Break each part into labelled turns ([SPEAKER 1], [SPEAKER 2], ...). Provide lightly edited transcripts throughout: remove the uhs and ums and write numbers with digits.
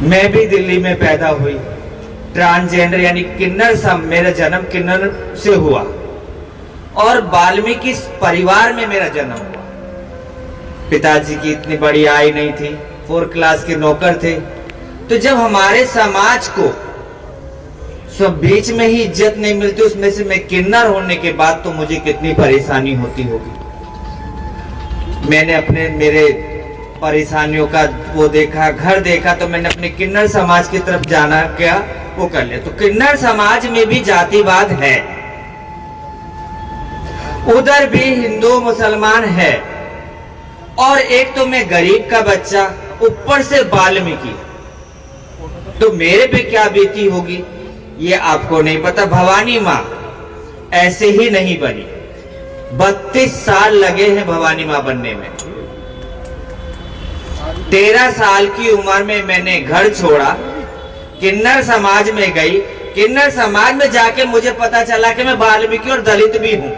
[SPEAKER 1] मैं भी दिल्ली में पैदा हुई, ट्रांसजेंडर यानी किन्नर सम, मेरा जन्म किन्नर से हुआ और वाल्मीकि परिवार में मेरा जन्म हुआ। पिताजी की इतनी बड़ी आय नहीं थी, 4 क्लास के नौकर थे। तो जब हमारे समाज को सब बीच में ही इज्जत नहीं मिलती, उसमें से मैं किन्नर होने के बाद तो मुझे कितनी परेशानी होती होगी। मैंने अपने मेरे परेशानियों का वो देखा, घर देखा, तो मैंने अपने किन्नर समाज की तरफ जाना क्या वो कर लिया। तो किन्नर समाज में भी जातिवाद है, उधर भी हिंदू मुसलमान है, और एक तो मैं गरीब का बच्चा, ऊपर से वाल्मीकि, तो मेरे पे क्या बीती होगी ये आपको नहीं पता। भवानी माँ ऐसे ही नहीं बनी, 32 साल लगे हैं भवानी माँ बनने में। 13 साल की उम्र में मैंने घर छोड़ा, किन्नर समाज में गई। किन्नर समाज में जाके मुझे पता चला कि मैं वाल्मीकि और दलित भी हूं,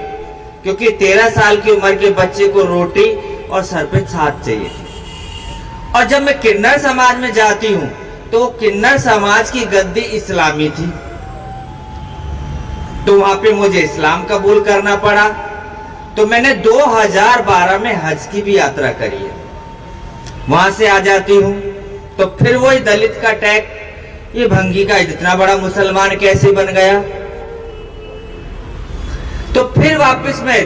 [SPEAKER 1] क्योंकि 13 साल की उम्र के बच्चे को रोटी और सर पे छाछ चाहिए थी। और जब मैं किन्नर समाज में जाती हूं तो किन्नर समाज की गद्दी इस्लामी थी, तो वहां पे मुझे इस्लाम कबूल करना पड़ा। तो मैंने 2012 में हज की भी यात्रा करी है। वहां से आ जाती हूं तो फिर वही दलित का टैग, ये भंगी का इतना बड़ा मुसलमान कैसे बन गया। तो फिर वापस मैं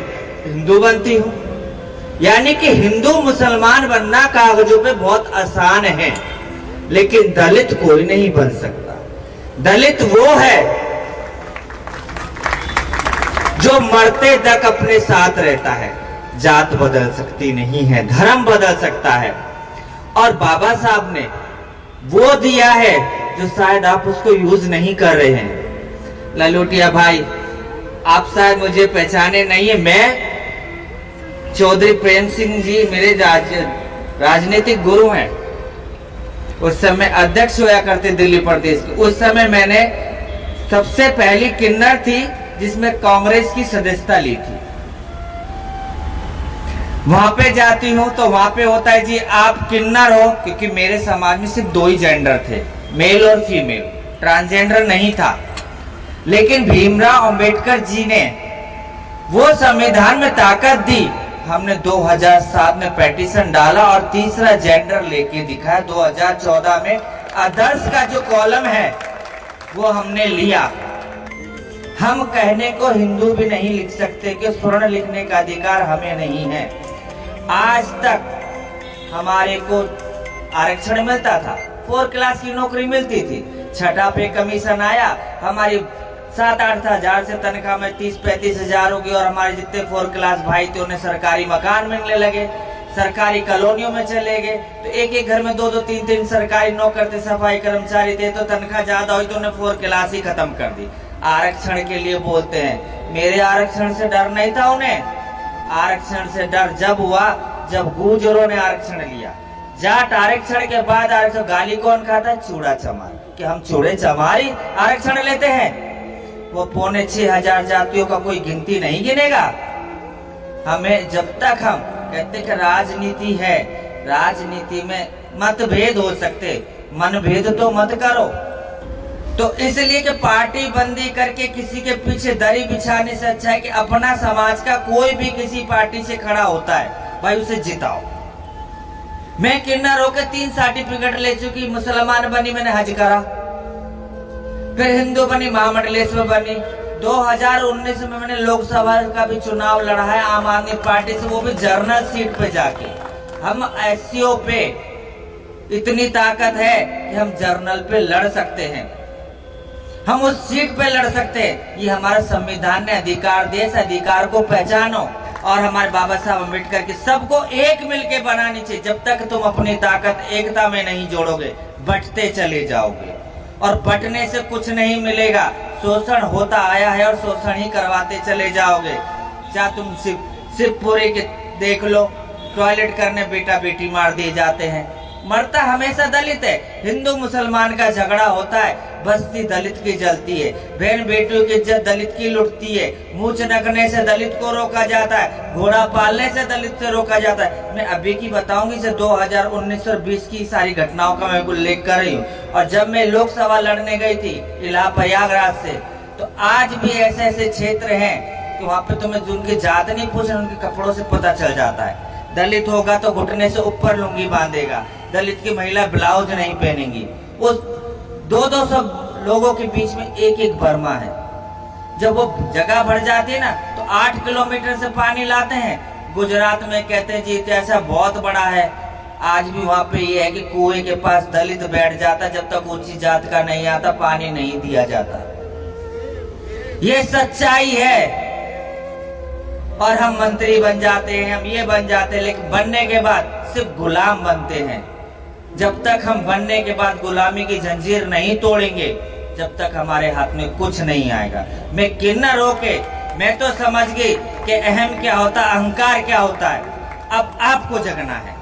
[SPEAKER 1] हिंदू बनती हूं। यानी कि हिंदू मुसलमान बनना कागजों पे बहुत आसान है, लेकिन दलित कोई नहीं बन सकता। दलित वो है जो मरते तक अपने साथ रहता है। जात बदल सकती नहीं है, धर्म बदल सकता है, और बाबा साहब ने वो दिया है जो शायद आप उसको यूज नहीं कर रहे हैं। ललोटिया भाई, आप शायद मुझे पहचाने नहीं है, मैं चौधरी प्रेम सिंह जी मेरे राजनीतिक गुरु हैं। उस समय अध्यक्ष हुआ करते दिल्ली प्रदेश के। उस समय मैंने सबसे पहली किन्नर थी जिसमें कांग्रेस की सदस्यता ली थी। वहां पे जाती हूँ तो वहां पे होता है जी आप किन्नर हो, क्योंकि मेरे समाज में सिर्फ 2 ही जेंडर थे, मेल और फीमेल, ट्रांसजेंडर नहीं था। लेकिन भीमराव अंबेडकर जी ने वो संविधान में ताकत दी। हमने 2007 में पेटिशन डाला और तीसरा जेंडर लेके दिखाया। 2014 में अदर्स का जो कॉलम है वो हमने लिया। हम कहने को हिंदू भी नहीं लिख सकते कि स्वर्ण लिखने का अधिकार हमें नहीं है। आज तक हमारे को आरक्षण मिलता था, 4 क्लास की नौकरी मिलती थी, 6ठा पे कमीशन आया, हमारी 7-8 हजार से तनख्वाह में 30-35 हजार होगी, और हमारे जितने 4 क्लास भाई थे उन्हें सरकारी मकान मिलने लगे, सरकारी कॉलोनियों में चले गए। तो एक घर में 2-2, 3-3 सरकारी नौकर थे, सफाई कर्मचारी थे, तो तनख्वाह ज्यादा हुई तो उन्हें 4 क्लास ही खत्म कर दी। आरक्षण के लिए बोलते हैं, मेरे आरक्षण से डर नहीं था उन्हें। आरक्षण से डर जब हुआ जब गुर्जरों ने आरक्षण लिया। जाट आरक्षण के बाद आरक्षण गाली कौन खाता? चूड़ा चमार, कि हम चूड़े चमारी आरक्षण लेते हैं। वो 5,600 जातियों का कोई गिनती नहीं गिनेगा हमें। जब तक हम कहते कि राजनीति है, राजनीति में मतभेद हो सकते, मनभेद तो मत करो। तो इसलिए कि पार्टी बंदी करके किसी के पीछे दरी बिछाने से अच्छा है कि अपना समाज का कोई भी किसी पार्टी से खड़ा होता है, भाई उसे जिताओ। मैं किन्नर होकर 3 सर्टिफिकेट ले चुकी, मुसलमान बनी, मैंने हज करा, फिर हिंदू बनी, महामंडलेश्वर बनी। 2019 में मैंने लोकसभा का भी चुनाव लड़ा है आम आदमी पार्टी से, वो भी जर्नल सीट पे जाके। हम एससीओ पे इतनी ताकत है कि हम जर्नल पे लड़ सकते हैं, हम उस सीट पे लड़ सकते हैं। ये हमारा संविधान ने अधिकार दिया, इस अधिकार को पहचानो। और हमारे बाबा साहब अम्बेडकर के सबको एक मिलके बनानी चाहिए। जब तक तुम अपनी ताकत एकता में नहीं जोड़ोगे, बंटते चले जाओगे, और बंटने से कुछ नहीं मिलेगा। शोषण होता आया है और शोषण ही करवाते चले जाओगे। चाहे तुम शिवपुरी के देख लो, टॉयलेट करने बेटा बेटी मार दिए जाते हैं, मरता हमेशा दलित है। हिंदू मुसलमान का झगड़ा होता है, बस्ती दलित की जलती है, बहन बेटियों की इज्जत दलित की लुटती है, मुंह चनकने से दलित को रोका जाता है, घोड़ा पालने से दलित से रोका जाता है। मैं अभी की बताऊंगी से 2019 और 20 की सारी घटनाओं का मैं उल्लेख कर रही हूँ। और जब मैं लोकसभा लड़ने गई थी प्रयागराज से, तो आज भी ऐसे ऐसे क्षेत्र हैं कि वहाँ पे तुम्हें उनकी जात नहीं पूछना, उनके कपड़ों से पता चल जाता है। दलित होगा तो घुटने से ऊपर लुंगी बांधेगा, दलित की महिला ब्लाउज नहीं पहनेंगी। वो 200 लोगों के बीच में एक एक बर्मा है। जब वो जगह भर जाती है ना, तो 8 किलोमीटर से पानी लाते हैं। गुजरात में कहते हैं जी ऐसा बहुत बड़ा है। आज भी वहाँ पे ये है कि कुएं के पास दलित बैठ जाता, जब तक ऊंची जात का नहीं आता पानी नहीं दिया जाता। ये सच्चाई है। और हम मंत्री बन जाते हैं, हम ये बन जाते हैं, लेकिन बनने के बाद सिर्फ गुलाम बनते हैं। जब तक हम बनने के बाद गुलामी की जंजीर नहीं तोड़ेंगे, जब तक हमारे हाथ में कुछ नहीं आएगा। मैं किन्नर होके मैं तो समझ गई कि अहम क्या होता है, अहंकार क्या होता है। अब आपको जगना है।